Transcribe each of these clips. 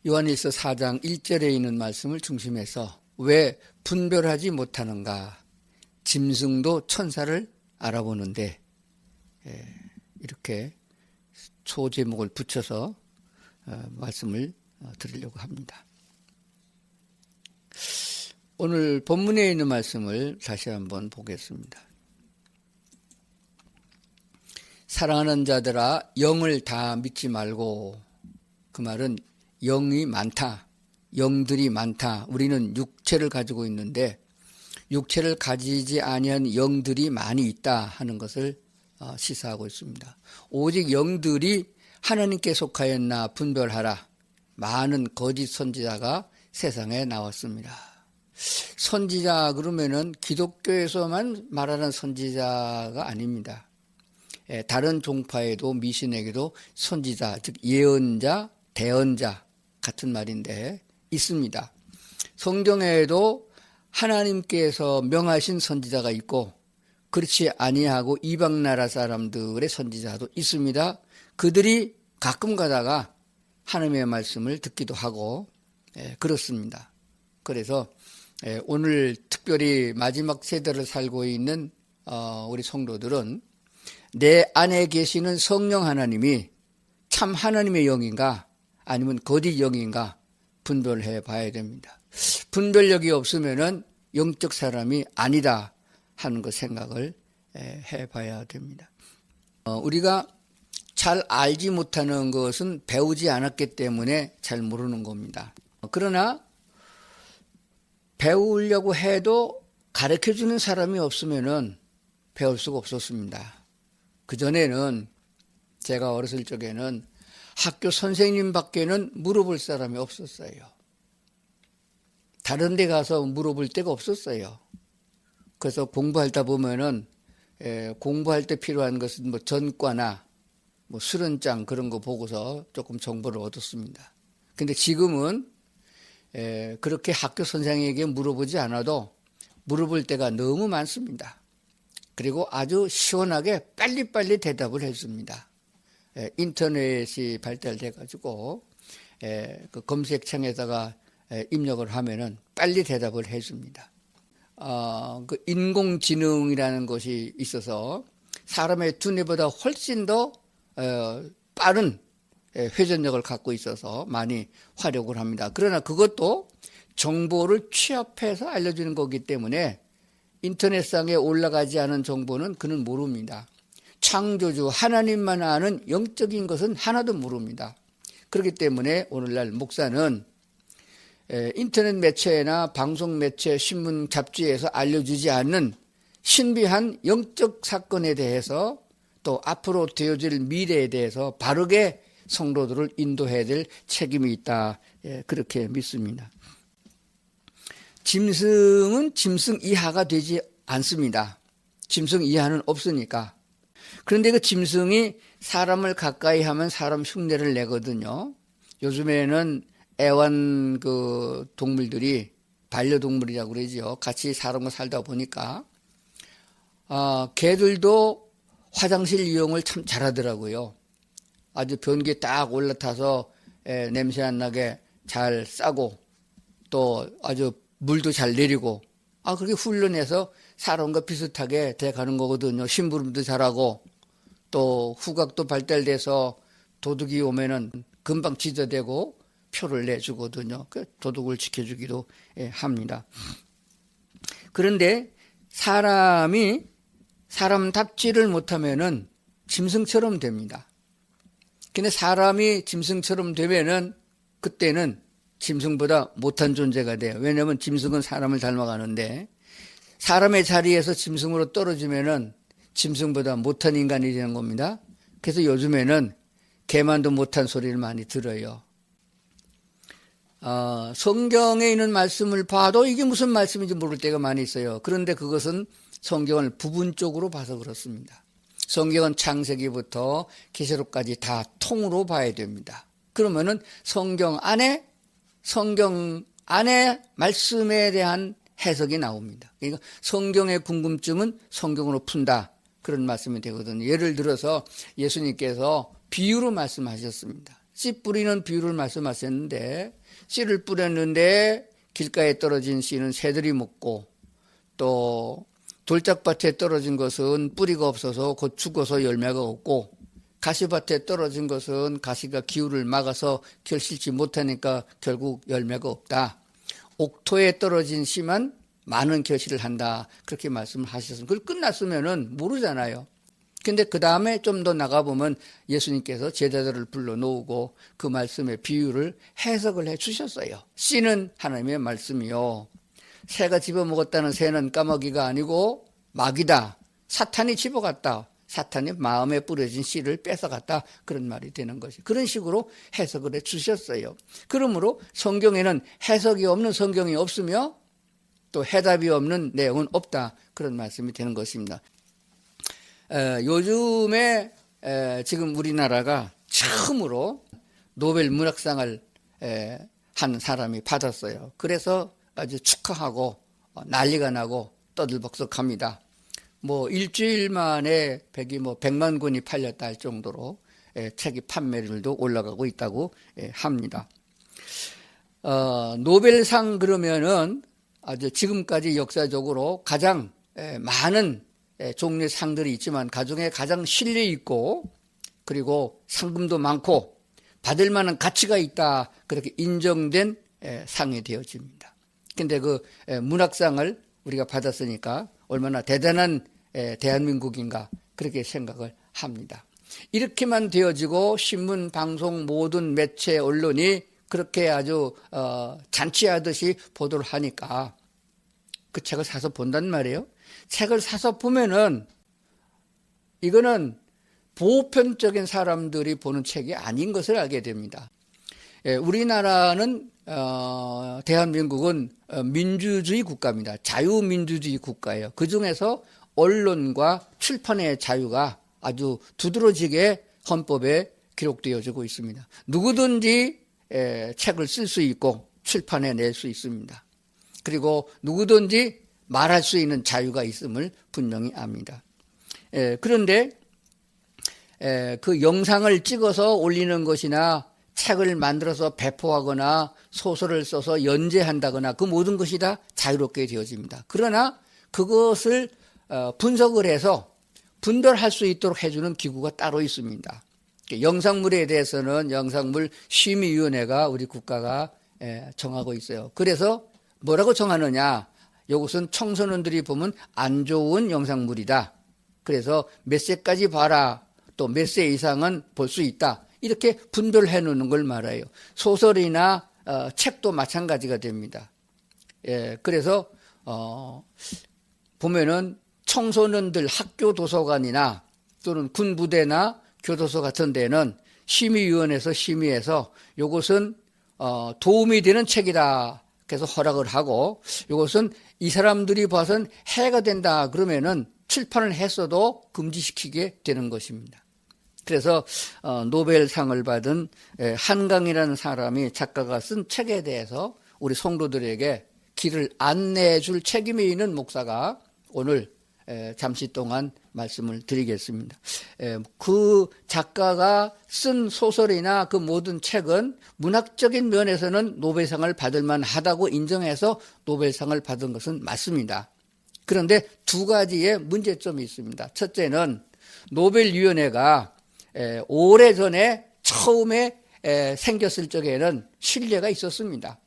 요한일서 4장 1절에 있는 말씀을 중심해서 왜 분별하지 못하는가? 짐승도 천사를 알아보는데 이렇게 초제목을 붙여서 말씀을 드리려고 합니다. 오늘 본문에 있는 말씀을 다시 한번 보겠습니다. 사랑하는 자들아, 영을 다 믿지 말고, 그 말은 영이 많다, 영들이 많다. 우리는 육체를 가지고 있는데 육체를 가지지 아니한 영들이 많이 있다 하는 것을 시사하고 있습니다. 오직 영들이 하나님께 속하였나 분별하라. 많은 거짓 선지자가 세상에 나왔습니다. 선지자 그러면은 기독교에서만 말하는 선지자가 아닙니다. 다른 종파에도 미신에게도 선지자, 즉 예언자, 대언자 같은 말인데 있습니다. 성경에도 하나님께서 명하신 선지자가 있고 그렇지 아니하고 이방 나라 사람들의 선지자도 있습니다. 그들이 가끔 가다가 하나님의 말씀을 듣기도 하고 그렇습니다. 그래서 오늘 특별히 마지막 세대를 살고 있는 우리 성도들은 내 안에 계시는 성령 하나님이 참 하나님의 영인가 아니면 거짓 영인가 분별해 봐야 됩니다. 분별력이 없으면은 영적 사람이 아니다 하는 것 생각을 해 봐야 됩니다. 우리가 잘 알지 못하는 것은 배우지 않았기 때문에 잘 모르는 겁니다. 그러나 배우려고 해도 가르쳐주는 사람이 없으면은 배울 수가 없었습니다. 그전에는 제가 어렸을 적에는 학교 선생님 밖에는 물어볼 사람이 없었어요. 다른 데 가서 물어볼 데가 없었어요. 그래서 공부하다 보면은 공부할 때 필요한 것은 뭐 전과나 뭐 수련장 그런 거 보고서 조금 정보를 얻었습니다. 근데 지금은 그렇게 학교 선생에게 물어보지 않아도 물어볼 때가 너무 많습니다. 그리고 아주 시원하게 빨리빨리 대답을 해줍니다. 인터넷이 발달돼 가지고 그 검색창에다가 입력을 하면은 빨리 대답을 해줍니다. 그 인공지능이라는 것이 있어서 사람의 두뇌보다 훨씬 더 빠른 회전력을 갖고 있어서 많이 활용을 합니다. 그러나 그것도 정보를 취합해서 알려주는 거기 때문에 인터넷상에 올라가지 않은 정보는 그는 모릅니다. 창조주 하나님만 아는 영적인 것은 하나도 모릅니다. 그렇기 때문에 오늘날 목사는 인터넷 매체나 방송 매체, 신문, 잡지에서 알려주지 않는 신비한 영적 사건에 대해서 또 앞으로 되어질 미래에 대해서 바르게 성도들을 인도해야 될 책임이 있다. 그렇게 믿습니다. 짐승은 짐승 이하가 되지 않습니다. 짐승 이하는 없으니까. 그런데 그 짐승이 사람을 가까이 하면 사람 흉내를 내거든요. 요즘에는 애완 그 동물들이 반려동물이라고 그러죠. 같이 사람과 살다 보니까 개들도 화장실 이용을 참 잘하더라고요. 아주 변기에 딱 올라타서 냄새 안 나게 잘 싸고 또 아주 물도 잘 내리고 그렇게 훈련해서 사람과 비슷하게 돼가는 거거든요. 심부름도 잘하고 또 후각도 발달돼서 도둑이 오면은 금방 지저대고 표를 내주거든요. 도둑을 지켜주기도 합니다. 그런데 사람이 사람답지를 못하면은 짐승처럼 됩니다. 근데 사람이 짐승처럼 되면은 그때는 짐승보다 못한 존재가 돼요. 왜냐하면 짐승은 사람을 닮아가는데 사람의 자리에서 짐승으로 떨어지면은 짐승보다 못한 인간이 되는 겁니다. 그래서 요즘에는 개만도 못한 소리를 많이 들어요. 성경에 있는 말씀을 봐도 이게 무슨 말씀인지 모를 때가 많이 있어요. 그런데 그것은 성경을 부분적으로 봐서 그렇습니다. 성경은 창세기부터 계시록까지 다 통으로 봐야 됩니다. 그러면은 성경 안에 말씀에 대한 해석이 나옵니다. 그러니까 성경의 궁금증은 성경으로 푼다. 그런 말씀이 되거든요. 예를 들어서 예수님께서 비유로 말씀하셨습니다. 씨 뿌리는 비유를 말씀하셨는데 씨를 뿌렸는데 길가에 떨어진 씨는 새들이 먹고 또 돌짝밭에 떨어진 것은 뿌리가 없어서 곧 죽어서 열매가 없고 가시밭에 떨어진 것은 가시가 기후를 막아서 결실지 못하니까 결국 열매가 없다. 옥토에 떨어진 씨만 많은 결실을 한다. 그렇게 말씀을 하셨습니다. 그걸 끝났으면은 모르잖아요. 근데 그 다음에 좀 더 나가보면 예수님께서 제자들을 불러놓고 그 말씀의 비유를 해석을 해 주셨어요. 씨는 하나님의 말씀이요. 새가 집어먹었다는 새는 까마귀가 아니고 마귀다. 사탄이 집어갔다. 사탄이 마음에 뿌려진 씨를 뺏어갔다. 그런 말이 되는 것이. 그런 식으로 해석을 해 주셨어요. 그러므로 성경에는 해석이 없는 성경이 없으며 또 해답이 없는 내용은 없다. 그런 말씀이 되는 것입니다. 요즘에 지금 우리나라가 처음으로 노벨 문학상을 한 사람이 받았어요. 그래서 아주 축하하고 난리가 나고 떠들벅석합니다. 일주일 만에 100만 권이 팔렸다 할 정도로 책이 판매율도 올라가고 있다고 합니다. 노벨상 그러면은 아주 지금까지 역사적으로 가장 많은 종류의 상들이 있지만 그중에 가장 신뢰 있고 그리고 상금도 많고 받을 만한 가치가 있다 그렇게 인정된 상이 되어집니다. 근데 그 문학상을 우리가 받았으니까 얼마나 대단한 대한민국인가 그렇게 생각을 합니다. 이렇게만 되어지고 신문, 방송, 모든 매체, 언론이 그렇게 아주 잔치하듯이 보도를 하니까 그 책을 사서 본단 말이에요. 책을 사서 보면은 이거는 보편적인 사람들이 보는 책이 아닌 것을 알게 됩니다. 우리나라는 대한민국은 민주주의 국가입니다. 자유민주주의 국가예요. 그중에서 언론과 출판의 자유가 아주 두드러지게 헌법에 기록되어지고 있습니다. 누구든지 책을 쓸 수 있고 출판해 낼 수 있습니다. 그리고 누구든지 말할 수 있는 자유가 있음을 분명히 압니다. 그런데 그 영상을 찍어서 올리는 것이나 책을 만들어서 배포하거나 소설을 써서 연재한다거나 그 모든 것이 다 자유롭게 되어집니다. 그러나 그것을 분석을 해서 분별할 수 있도록 해주는 기구가 따로 있습니다. 영상물에 대해서는 영상물 심의위원회가 우리 국가가 정하고 있어요. 그래서 뭐라고 정하느냐? 이것은 청소년들이 보면 안 좋은 영상물이다. 그래서 몇 세까지 봐라. 또 몇 세 이상은 볼 수 있다. 이렇게 분별해 놓는 걸 말해요. 소설이나 책도 마찬가지가 됩니다. 그래서 보면은 청소년들 학교 도서관이나 또는 군부대나 교도소 같은 데는 심의위원회에서 심의해서 이것은 도움이 되는 책이다. 그래서 허락을 하고 이것은 이 사람들이 봐서는 해가 된다 그러면은 출판을 했어도 금지시키게 되는 것입니다. 그래서 노벨상을 받은 한강이라는 사람이 작가가 쓴 책에 대해서 우리 성도들에게 길을 안내해 줄 책임이 있는 목사가 오늘 잠시 동안 말씀을 드리겠습니다. 그 작가가 쓴 소설이나 그 모든 책은 문학적인 면에서는 노벨상을 받을 만하다고 인정해서 노벨상을 받은 것은 맞습니다. 그런데 두 가지의 문제점이 있습니다. 첫째는 노벨위원회가 오래전에 처음에 생겼을 적에는 신뢰가 있었습니다.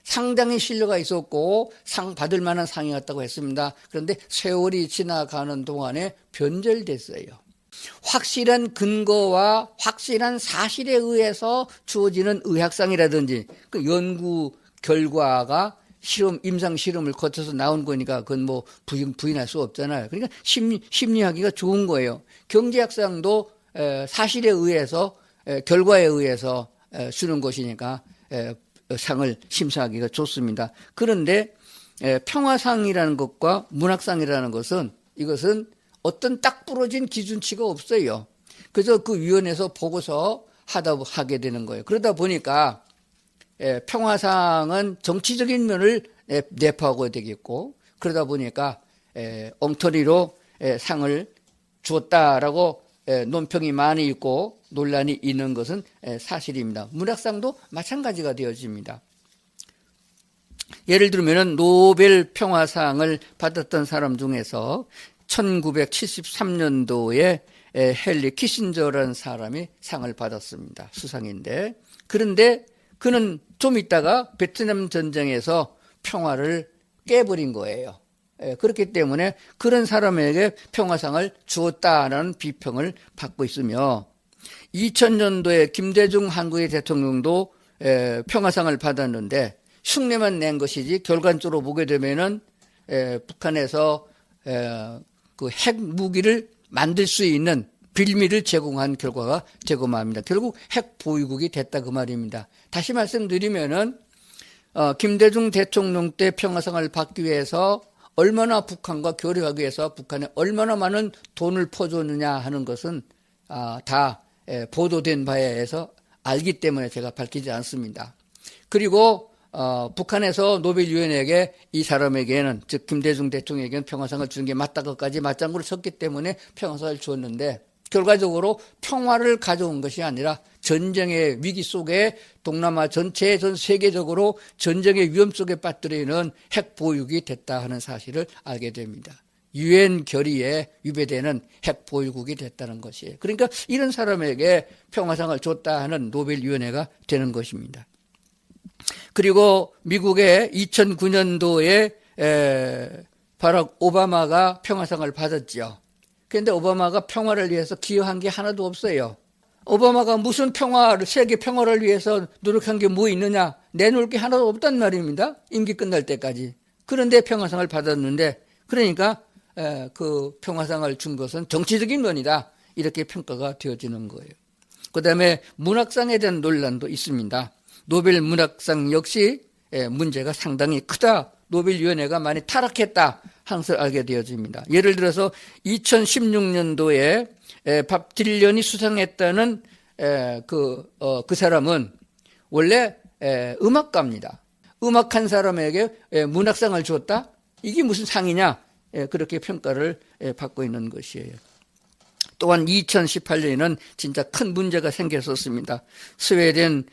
상당히 신뢰가 있었고 상 받을 만한 상이었다고 했습니다. 그런데 세월이 지나가는 동안에 변절됐어요. 확실한 근거와 확실한 사실에 의해서 주어지는 의학상이라든지 그 연구 결과가 임상 실험을 거쳐서 나온 거니까 그건 부인할 수 없잖아요. 그러니까 심리하기가 좋은 거예요. 경제학상도 사실에 의해서 결과에 의해서 주는 것이니까 상을 심사하기가 좋습니다. 그런데 평화상이라는 것과 문학상이라는 것은 이것은 어떤 딱 부러진 기준치가 없어요. 그래서 그 위원회에서 보고서 하게 되는 거예요. 그러다 보니까 평화상은 정치적인 면을 내포하고 되겠고 그러다 보니까 엉터리로 상을 주었다라고 논평이 많이 있고 논란이 있는 것은 사실입니다. 문학상도 마찬가지가 되어집니다. 예를 들면 노벨 평화상을 받았던 사람 중에서 1973년도에 헨리 키신저라는 사람이 상을 받았습니다. 수상인데, 그런데 그는 좀 있다가 베트남 전쟁에서 평화를 깨버린 거예요. 그렇기 때문에 그런 사람에게 평화상을 주었다라는 비평을 받고 있으며, 2000년도에 김대중 한국의 대통령도 평화상을 받았는데 흉내만 낸 것이지 결과적으로 보게 되면은 북한에서 그 핵 무기를 만들 수 있는 빌미를 제공한 결과가 되고 말입니다. 결국 핵 보유국이 됐다 그 말입니다. 다시 말씀드리면은 김대중 대통령 때 평화상을 받기 위해서 얼마나 북한과 교류하기 위해서 북한에 얼마나 많은 돈을 퍼줬느냐 하는 것은 다 보도된 바에 의해서 알기 때문에 제가 밝히지 않습니다. 그리고 북한에서 노벨위원회에게 이 사람에게는, 즉 김대중 대통령에게는 평화상을 주는 게 맞다고까지 맞장구를 쳤기 때문에 평화상을 주었는데, 결과적으로 평화를 가져온 것이 아니라 전쟁의 위기 속에 동남아 전체, 전 세계적으로 전쟁의 위험 속에 빠뜨리는 핵 보유국이 됐다 하는 사실을 알게 됩니다. 유엔 결의에 위배되는 핵 보유국이 됐다는 것이에요. 그러니까 이런 사람에게 평화상을 줬다 하는 노벨위원회가 되는 것입니다. 그리고 미국의 2009년도에 바락 오바마가 평화상을 받았죠. 그런데 오바마가 평화를 위해서 기여한 게 하나도 없어요. 오바마가 무슨 평화를, 세계 평화를 위해서 노력한 게 뭐 있느냐, 내놓을 게 하나도 없단 말입니다. 임기 끝날 때까지. 그런데 평화상을 받았는데, 그러니까 그 평화상을 준 것은 정치적인 면이다, 이렇게 평가가 되어지는 거예요. 그 다음에 문학상에 대한 논란도 있습니다. 노벨 문학상 역시 문제가 상당히 크다, 노벨위원회가 많이 타락했다 하는 것을 알게 되어집니다. 예를 들어서 2016년도에 밥 딜런이 수상했다는 그 사람은 원래 음악가입니다. 음악한 사람에게 문학상을 줬다? 이게 무슨 상이냐? 그렇게 평가를 받고 있는 것이에요. 또한 2018년에는 진짜 큰 문제가 생겼었습니다. 스웨덴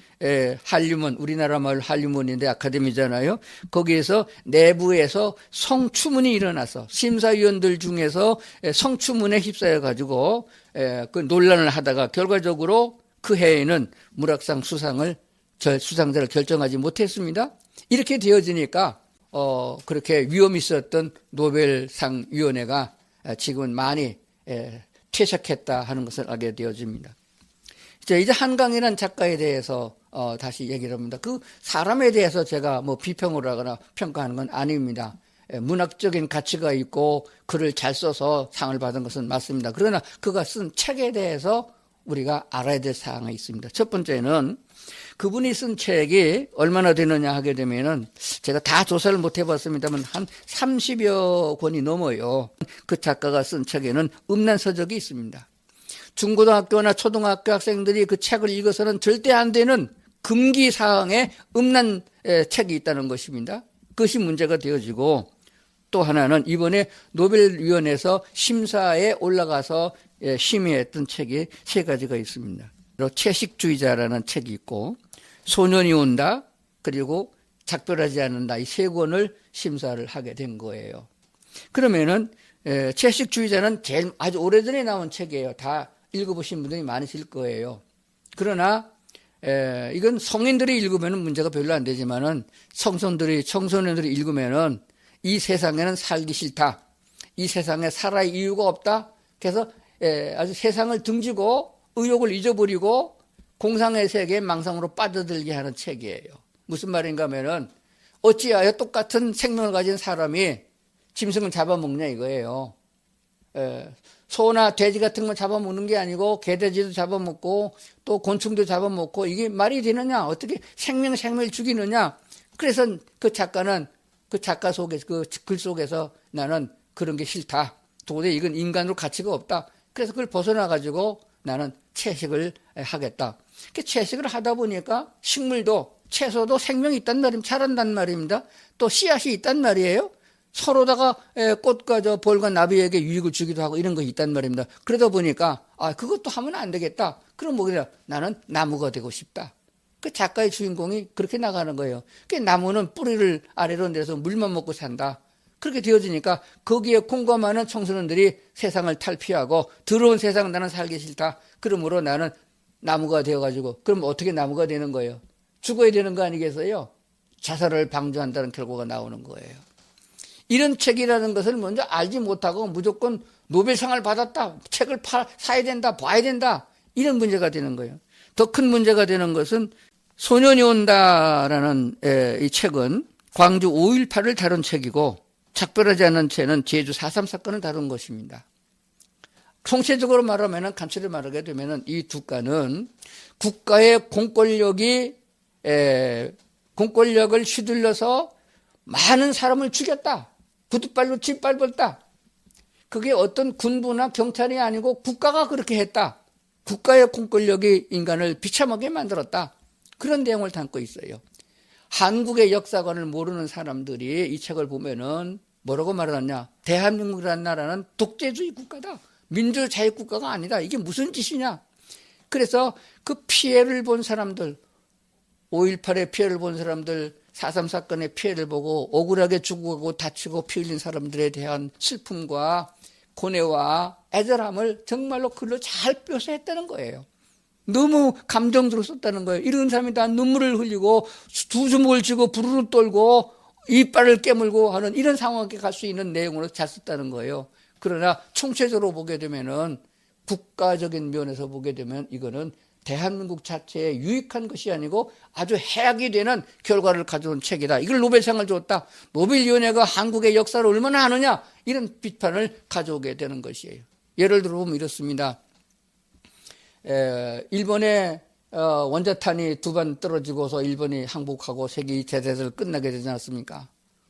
한류문, 우리나라 말 한류문인데 아카데미잖아요. 거기에서 내부에서 성추문이 일어나서 심사위원들 중에서 성추문에 휩싸여 가지고 그 논란을 하다가 결과적으로 그 해에는 문학상 수상자를 결정하지 못했습니다. 이렇게 되어지니까 그렇게 위험이 있었던 노벨상 위원회가 지금은 많이 퇴색했다 하는 것을 알게 되어집니다. 이제 한강이라는 작가에 대해서 다시 얘기를 합니다. 그 사람에 대해서 제가 뭐 비평을 하거나 평가하는 건 아닙니다. 문학적인 가치가 있고 글을 잘 써서 상을 받은 것은 맞습니다. 그러나 그가 쓴 책에 대해서 우리가 알아야 될 사항이 있습니다. 첫 번째는 그분이 쓴 책이 얼마나 되느냐 하게 되면은, 제가 다 조사를 못 해봤습니다만 한 30여 권이 넘어요. 그 작가가 쓴 책에는 음란서적이 있습니다. 중고등학교나 초등학교 학생들이 그 책을 읽어서는 절대 안 되는 금기 사항의 음란 책이 있다는 것입니다. 그것이 문제가 되어지고, 또 하나는 이번에 노벨위원회에서 심사에 올라가서 심의했던 책이 3가지가 있습니다. 채식주의자라는 책이 있고, 소년이 온다, 그리고 작별하지 않는다, 이 3권을 심사를 하게 된 거예요. 그러면은 채식주의자는 제일 아주 오래전에 나온 책이에요. 다 읽어보신 분들이 많으실 거예요. 그러나 이건 성인들이 읽으면 문제가 별로 안 되지만은 청소년들이 읽으면은 이 세상에는 살기 싫다, 이 세상에 살아야 이유가 없다, 그래서 아주 세상을 등지고 의욕을 잊어버리고 공상의 세계의 망상으로 빠져들게 하는 책이에요. 무슨 말인가 하면은, 어찌하여 똑같은 생명을 가진 사람이 짐승을 잡아먹냐 이거예요. 소나 돼지 같은 건 잡아먹는 게 아니고 개돼지도 잡아먹고 또 곤충도 잡아먹고, 이게 말이 되느냐, 어떻게 생명을 죽이느냐. 그래서 그 작가는 그 작가 속에서, 그 글 속에서 나는 그런 게 싫다, 도저히 이건 인간으로 가치가 없다, 그래서 그걸 벗어나가지고 나는 채식을 하겠다. 채식을 하다 보니까 식물도, 채소도 생명이 있단 말입니다. 자란단 말입니다. 또 씨앗이 있단 말이에요. 서로다가 꽃과 저 벌과 나비에게 유익을 주기도 하고 이런 거 있단 말입니다. 그러다 보니까 그것도 하면 안 되겠다. 그럼 뭐냐? 나는 나무가 되고 싶다. 그 작가의 주인공이 그렇게 나가는 거예요. 그 나무는 뿌리를 아래로 내려서 물만 먹고 산다. 그렇게 되어지니까 거기에 공감하는 청소년들이 세상을 탈피하고 더러운 세상 나는 살기 싫다. 그러므로 나는 나무가 되어가지고 그럼 어떻게 나무가 되는 거예요? 죽어야 되는 거 아니겠어요? 자살을 방조한다는 결과가 나오는 거예요. 이런 책이라는 것을 먼저 알지 못하고 무조건 노벨상을 받았다. 책을 사야 된다. 봐야 된다. 이런 문제가 되는 거예요. 더 큰 문제가 되는 것은 소년이 온다라는 이 책은 광주 5.18을 다룬 책이고 작별하지 않은 채는 제주 4.3 사건을 다룬 것입니다. 총체적으로 말하면 간추려 말하게 되면 이 두 건은 국가의 공권력을 휘둘러서 많은 사람을 죽였다. 구두발로 짓밟았다. 그게 어떤 군부나 경찰이 아니고 국가가 그렇게 했다. 국가의 공권력이 인간을 비참하게 만들었다. 그런 내용을 담고 있어요. 한국의 역사관을 모르는 사람들이 이 책을 보면은 뭐라고 말하느냐. 대한민국이라는 나라는 독재주의 국가다. 민주자유 국가가 아니다. 이게 무슨 짓이냐. 그래서 그 피해를 본 사람들, 5.18의 피해를 본 사람들, 4.3 사건의 피해를 보고 억울하게 죽고 다치고 피 흘린 사람들에 대한 슬픔과 고뇌와 애절함을 정말로 글로 잘 묘사했다는 거예요. 너무 감정적으로 썼다는 거예요. 이런 사람이 다 눈물을 흘리고 두 주먹을 쥐고 부르르 떨고 이빨을 깨물고 하는 이런 상황에 갈 수 있는 내용으로 잘 썼다는 거예요. 그러나 총체적으로 보게 되면은 국가적인 면에서 보게 되면 이거는 대한민국 자체에 유익한 것이 아니고 아주 해악이 되는 결과를 가져온 책이다. 이걸 노벨상을 줬다. 노벨위원회가 한국의 역사를 얼마나 아느냐. 이런 비판을 가져오게 되는 것이에요. 예를 들어보면 이렇습니다. 일본의 원자탄이 두 번 떨어지고서 일본이 항복하고 세계 2차 대전을 끝나게 되지 않았습니까?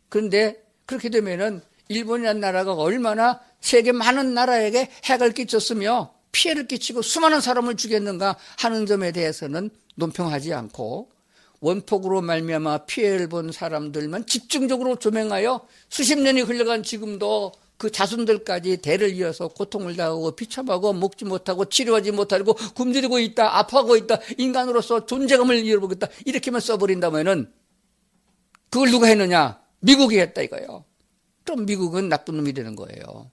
그런데 그렇게 되면은 일본이라는 나라가 얼마나 세계 많은 나라에게 해를 끼쳤으며 피해를 끼치고 수많은 사람을 죽였는가 하는 점에 대해서는 논평하지 않고 원폭으로 말미암아 피해를 본 사람들만 집중적으로 조명하여 수십 년이 흘러간 지금도 그 자손들까지 대를 이어서 고통을 당하고 비참하고 먹지 못하고 치료하지 못하고 굶주리고 있다. 아파하고 있다. 인간으로서 존재감을 잃어버렸다. 이렇게만 써버린다면은 그걸 누가 했느냐? 미국이 했다 이거예요. 그럼 미국은 나쁜 놈이 되는 거예요.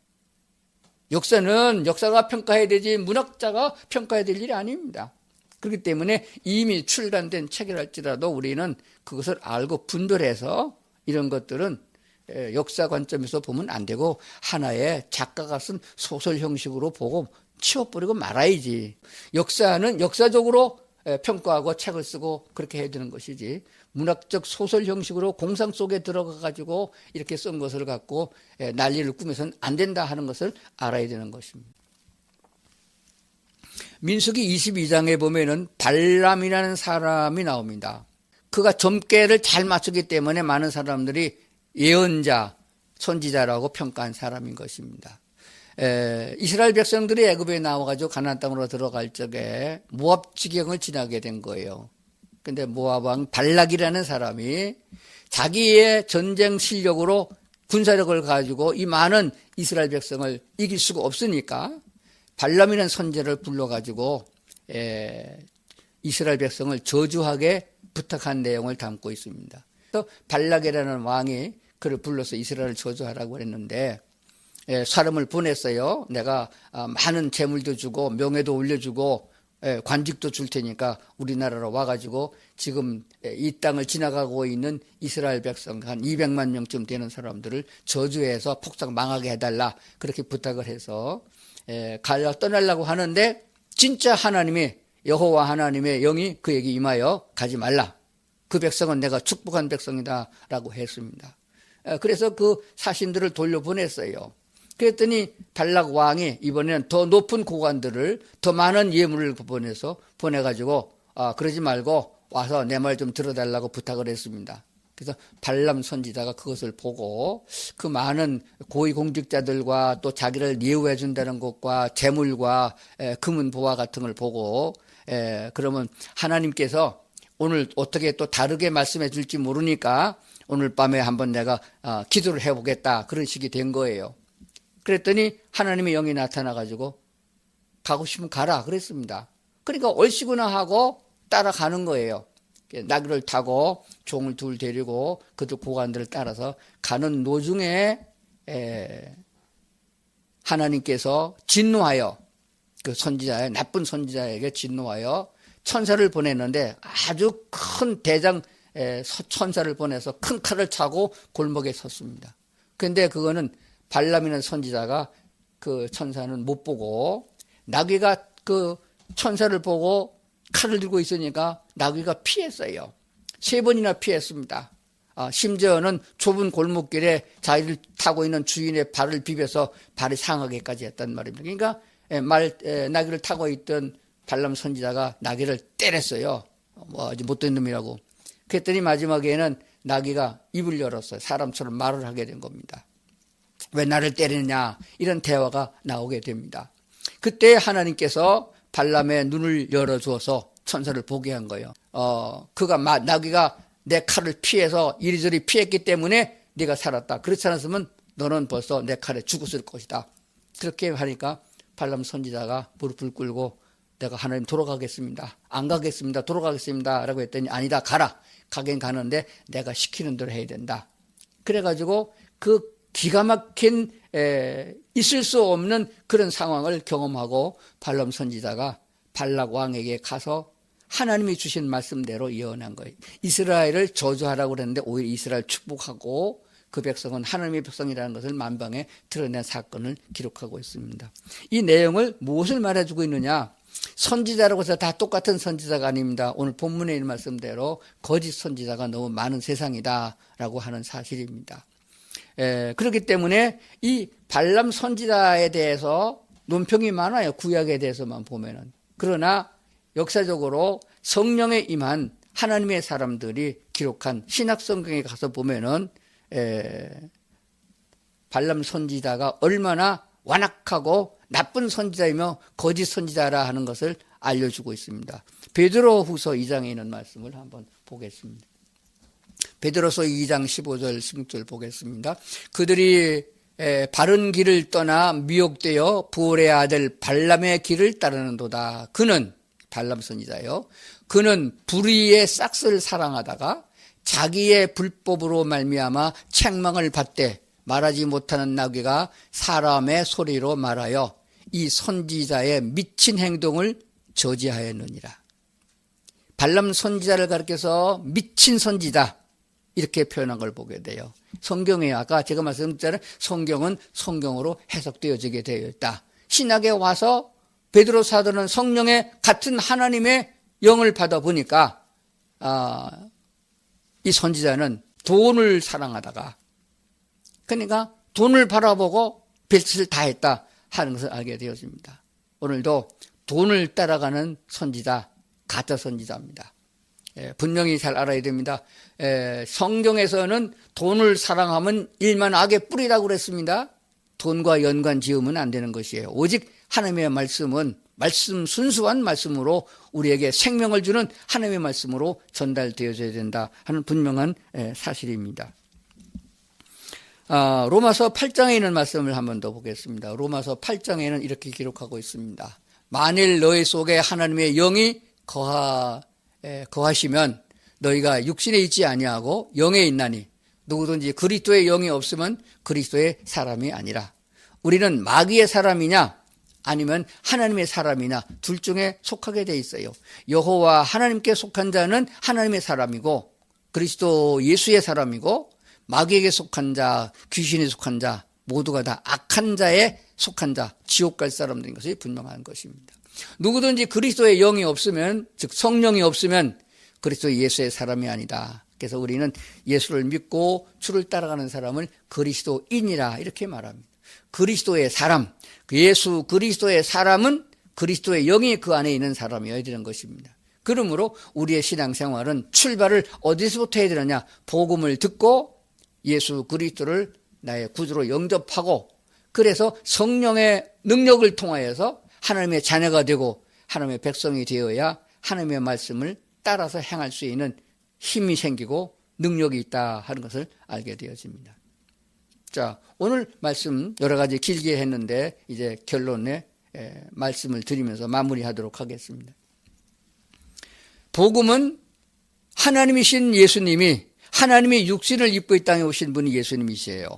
역사는 역사가 평가해야 되지 문학자가 평가해야 될 일이 아닙니다. 그렇기 때문에 이미 출간된 책이랄지라도 우리는 그것을 알고 분별해서 이런 것들은 역사 관점에서 보면 안 되고 하나의 작가가 쓴 소설 형식으로 보고 치워버리고 말아야지. 역사는 역사적으로 평가하고 책을 쓰고 그렇게 해야 되는 것이지 문학적 소설 형식으로 공상 속에 들어가 가지고 이렇게 쓴 것을 갖고 난리를 꾸며서는 안 된다 하는 것을 알아야 되는 것입니다. 민수기 22장에 보면은 발람이라는 사람이 나옵니다. 그가 점괘를 잘 맞추기 때문에 많은 사람들이 예언자, 선지자라고 평가한 사람인 것입니다. 이스라엘 백성들이 애굽에 나와가지고 가나안 땅으로 들어갈 적에 모압 지경을 지나게 된 거예요. 근데 모압 왕 발락이라는 사람이 자기의 전쟁 실력으로 군사력을 가지고 이 많은 이스라엘 백성을 이길 수가 없으니까 발람이라는 선지자를 불러가지고 이스라엘 백성을 저주하게 부탁한 내용을 담고 있습니다. 그래서 발락이라는 왕이 그를 불러서 이스라엘을 저주하라고 했는데 사람을 보냈어요. 내가 많은 재물도 주고 명예도 올려주고 관직도 줄 테니까 우리나라로 와가지고 지금 이 땅을 지나가고 있는 이스라엘 백성 한 200만 명쯤 되는 사람들을 저주해서 폭삭 망하게 해달라 그렇게 부탁을 해서 떠나려고 하는데 진짜 하나님이 여호와 하나님의 영이 그에게 임하여 가지 말라. 그 백성은 내가 축복한 백성이다 라고 했습니다. 그래서 그 사신들을 돌려보냈어요. 그랬더니 발락 왕이 이번에는 더 높은 고관들을 더 많은 예물을 보내가지고 그러지 말고 와서 내 말 좀 들어달라고 부탁을 했습니다. 그래서 발람 선지자가 그것을 보고 그 많은 고위공직자들과 또 자기를 예우해 준다는 것과 재물과 금은 보화 같은 걸 보고 그러면 하나님께서 오늘 어떻게 또 다르게 말씀해 줄지 모르니까 오늘 밤에 한번 내가 기도를 해보겠다. 그런 식이 된 거예요. 그랬더니 하나님의 영이 나타나가지고 가고 싶으면 가라 그랬습니다. 그러니까 얼씨구나 하고 따라가는 거예요. 나귀를 타고 종을 둘 데리고 그들 고관들을 따라서 가는 도중에 하나님께서 진노하여 그 선지자의 나쁜 선지자에게 진노하여 천사를 보냈는데 아주 큰 대장 천사를 보내서 큰 칼을 차고 골목에 섰습니다. 그런데 그거는 발람이라는 선지자가 그 천사는 못 보고 나귀가 그 천사를 보고 칼을 들고 있으니까 나귀가 피했어요. 3번이나 피했습니다. 심지어는 좁은 골목길에 자기를 타고 있는 주인의 발을 비벼서 발이 상하게까지 했단 말입니다. 그러니까 나귀를 타고 있던 발람 선지자가 나귀를 때렸어요. 아주 못된 놈이라고. 그랬더니 마지막에는 나귀가 입을 열었어요. 사람처럼 말을 하게 된 겁니다. 왜 나를 때리느냐 이런 대화가 나오게 됩니다. 그때 하나님께서 발람의 눈을 열어주어서 천사를 보게 한 거예요. 나귀가 내 칼을 피해서 이리저리 피했기 때문에 네가 살았다. 그렇지 않았으면 너는 벌써 내 칼에 죽었을 것이다. 그렇게 하니까 발람 선지자가 무릎을 꿇고 내가 하나님 돌아가겠습니다. 안 가겠습니다. 돌아가겠습니다. 라고 했더니 아니다. 가라. 가긴 가는데 내가 시키는 대로 해야 된다. 그래가지고 그 기가 막힌 있을 수 없는 그런 상황을 경험하고 발람 선지자가 발락 왕에게 가서 하나님이 주신 말씀대로 예언한 거예요. 이스라엘을 저주하라고 그랬는데 오히려 이스라엘 축복하고 그 백성은 하나님의 백성이라는 것을 만방에 드러낸 사건을 기록하고 있습니다. 이 내용을 무엇을 말해주고 있느냐? 선지자라고 해서 다 똑같은 선지자가 아닙니다. 오늘 본문에 있는 말씀대로 거짓 선지자가 너무 많은 세상이다라고 하는 사실입니다. 그렇기 때문에 이 발람 선지자에 대해서 논평이 많아요. 구약에 대해서만 보면은. 그러나 역사적으로 성령에 임한 하나님의 사람들이 기록한 신약 성경에 가서 보면은 발람 선지자가 얼마나 완악하고 나쁜 선지자이며 거짓 선지자라 하는 것을 알려주고 있습니다. 베드로후서 2장에 있는 말씀을 한번 보겠습니다. 베드로서 2장 15절 16절 보겠습니다. 그들이 바른 길을 떠나 미혹되어 부올의 아들 발람의 길을 따르는도다. 그는 발람 선지자요. 그는 불의의 싹스를 사랑하다가 자기의 불법으로 말미암아 책망을 받되 말하지 못하는 나귀가 사람의 소리로 말하여 이 선지자의 미친 행동을 저지하였느니라. 발람 선지자를 가리켜서 미친 선지자 이렇게 표현한 걸 보게 돼요. 성경에 아까 제가 말씀드렸잖아요. 성경은 성경으로 해석되어지게 되어 있다. 신약에 와서 베드로 사도는 성령의 같은 하나님의 영을 받아보니까 이 선지자는 돈을 사랑하다가 그러니까 돈을 바라보고 별짓을 다 했다 하는 것을 알게 되었습니다. 오늘도 돈을 따라가는 선지자, 가짜 선지자입니다. 분명히 잘 알아야 됩니다. 성경에서는 돈을 사랑하면 일만 악의 뿌리라고 그랬습니다. 돈과 연관 지으면 안 되는 것이에요. 오직 하나님의 말씀은 순수한 말씀으로 우리에게 생명을 주는 하나님의 말씀으로 전달되어져야 된다 하는 분명한 사실입니다. 로마서 8장에 있는 말씀을 한 번 더 보겠습니다. 로마서 8장에는 이렇게 기록하고 있습니다. 만일 너희 속에 하나님의 영이 거하시면 너희가 육신에 있지 아니하고 영에 있나니 누구든지 그리스도의 영이 없으면 그리스도의 사람이 아니라 우리는 마귀의 사람이냐 아니면 하나님의 사람이냐 둘 중에 속하게 돼 있어요. 여호와 하나님께 속한 자는 하나님의 사람이고 그리스도 예수의 사람이고 마귀에게 속한 자, 귀신에 속한 자 모두가 다 악한 자에 속한 자, 지옥 갈 사람들인 것이 분명한 것입니다. 누구든지 그리스도의 영이 없으면 즉 성령이 없으면 그리스도 예수의 사람이 아니다. 그래서 우리는 예수를 믿고 주를 따라가는 사람을 그리스도인이라 이렇게 말합니다. 그리스도의 사람, 예수 그리스도의 사람은 그리스도의 영이 그 안에 있는 사람이어야 되는 것입니다. 그러므로 우리의 신앙생활은 출발을 어디서부터 해야 되느냐? 복음을 듣고 예수 그리스도를 나의 구주로 영접하고 그래서 성령의 능력을 통하여서 하나님의 자녀가 되고 하나님의 백성이 되어야 하나님의 말씀을 따라서 행할 수 있는 힘이 생기고 능력이 있다 하는 것을 알게 되어집니다. 자, 오늘 말씀 여러 가지 길게 했는데 이제 결론에 말씀을 드리면서 마무리하도록 하겠습니다. 복음은 하나님이신 예수님이, 하나님이 육신을 입고 이 땅에 오신 분이 예수님이시에요.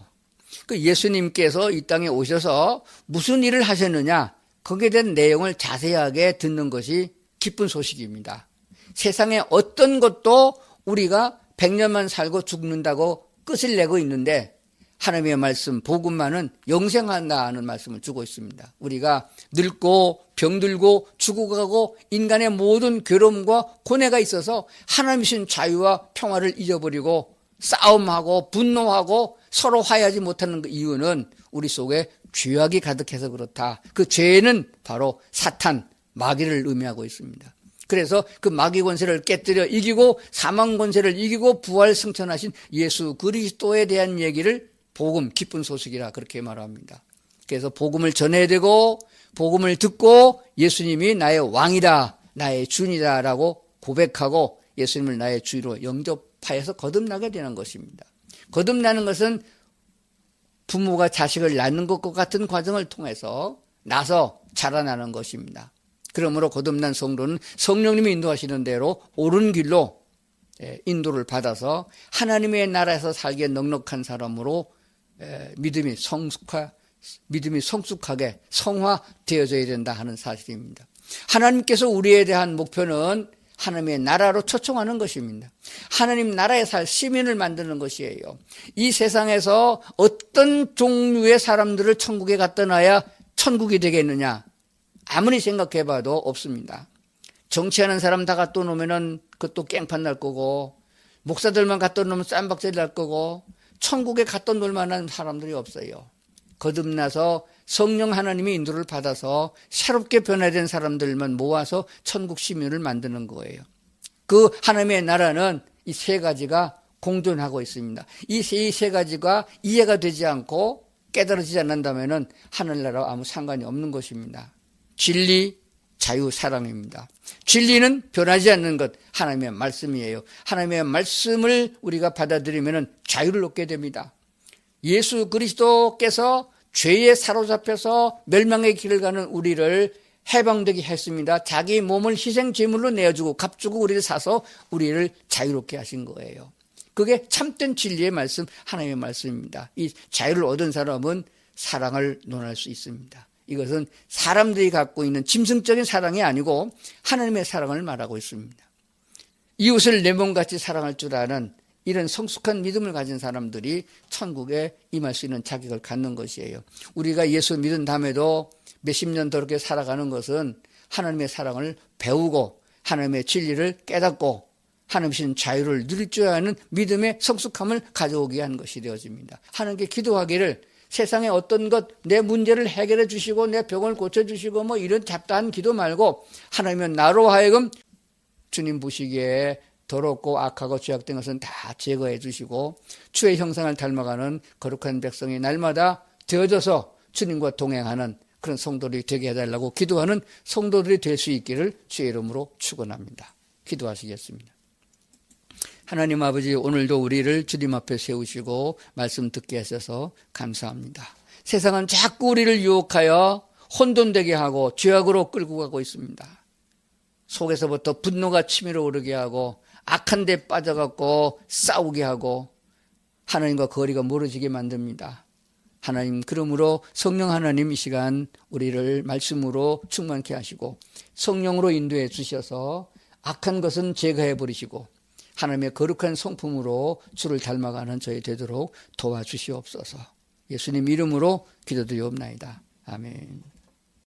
그 예수님께서 이 땅에 오셔서 무슨 일을 하셨느냐, 거기에 대한 내용을 자세하게 듣는 것이 기쁜 소식입니다. 세상에 어떤 것도 우리가 100년만 살고 죽는다고 끝을 내고 있는데 하나님의 말씀, 복음만은 영생한다는 말씀을 주고 있습니다. 우리가 늙고 병들고 죽어가고 인간의 모든 괴로움과 고뇌가 있어서 하나님이신 자유와 평화를 잊어버리고 싸움하고 분노하고 서로 화해하지 못하는 그 이유는 우리 속에 죄악이 가득해서 그렇다. 그 죄는 바로 사탄, 마귀를 의미하고 있습니다. 그래서 그 마귀 권세를 깨뜨려 이기고 사망 권세를 이기고 부활 승천하신 예수 그리스도에 대한 얘기를 복음, 기쁜 소식이라 그렇게 말합니다. 그래서 복음을 전해야 되고 복음을 듣고 예수님이 나의 왕이다, 나의 주인이다 라고 고백하고 예수님을 나의 주로 영접하여서 거듭나게 되는 것입니다. 거듭나는 것은 부모가 자식을 낳는 것과 같은 과정을 통해서 나서 자라나는 것입니다. 그러므로 거듭난 성도는 성령님이 인도하시는 대로 옳은 길로 인도를 받아서 하나님의 나라에서 살기에 넉넉한 사람으로 믿음이 성숙하게 성화되어져야 된다 하는 사실입니다. 하나님께서 우리에 대한 목표는 하나님의 나라로 초청하는 것입니다. 하나님 나라에 살 시민을 만드는 것이에요. 이 세상에서 어떤 종류의 사람들을 천국에 갖다 놔야 천국이 되겠느냐? 아무리 생각해봐도 없습니다. 정치하는 사람 다 갖다 놓으면 그것도 깽판 날 거고, 목사들만 갖다 놓으면 쌈박질 날 거고, 천국에 갖다 놓을 만한 사람들이 없어요. 거듭나서 성령 하나님의 인도를 받아서 새롭게 변화된 사람들만 모아서 천국 시민을 만드는 거예요. 그 하나님의 나라는 이 세 가지가 공존하고 있습니다. 이 세 가지가 이해가 되지 않고 깨달아지지 않는다면 하늘나라와 아무 상관이 없는 것입니다. 진리, 자유, 사랑입니다. 진리는 변하지 않는 것, 하나님의 말씀이에요. 하나님의 말씀을 우리가 받아들이면 자유를 얻게 됩니다. 예수 그리스도께서 죄에 사로잡혀서 멸망의 길을 가는 우리를 해방되게 했습니다. 자기 몸을 희생 제물로 내어주고 값주고 우리를 사서 우리를 자유롭게 하신 거예요. 그게 참된 진리의 말씀, 하나님의 말씀입니다. 이 자유를 얻은 사람은 사랑을 논할 수 있습니다. 이것은 사람들이 갖고 있는 짐승적인 사랑이 아니고 하나님의 사랑을 말하고 있습니다. 이웃을 내 몸같이 사랑할 줄 아는 이런 성숙한 믿음을 가진 사람들이 천국에 임할 수 있는 자격을 갖는 것이에요. 우리가 예수 믿은 다음에도 몇십 년 더 그렇게 살아가는 것은 하나님의 사랑을 배우고 하나님의 진리를 깨닫고 하나님이신 자유를 누릴 줄 아는 믿음의 성숙함을 가져오게 하는 것이 되어집니다. 하나님께 기도하기를 세상에 어떤 것, 내 문제를 해결해 주시고 내 병을 고쳐주시고 뭐 이런 잡다한 기도 말고 하나님은 나로 하여금 주님 보시기에 더럽고 악하고 죄악된 것은 다 제거해 주시고 주의 형상을 닮아가는 거룩한 백성이 날마다 되어져서 주님과 동행하는 그런 성도들이 되게 해달라고 기도하는 성도들이 될 수 있기를 주의 이름으로 축원합니다. 기도하시겠습니다. 하나님 아버지, 오늘도 우리를 주님 앞에 세우시고 말씀 듣게 하셔서 감사합니다. 세상은 자꾸 우리를 유혹하여 혼돈되게 하고 죄악으로 끌고 가고 있습니다. 속에서부터 분노가 치밀어 오르게 하고 악한 데 빠져갖고 싸우게 하고 하나님과 거리가 멀어지게 만듭니다. 하나님, 그러므로 성령 하나님 이 시간 우리를 말씀으로 충만케 하시고 성령으로 인도해 주셔서 악한 것은 제거해 버리시고 하나님의 거룩한 성품으로 주를 닮아가는 저희 되도록 도와주시옵소서. 예수님 이름으로 기도드리옵나이다. 아멘.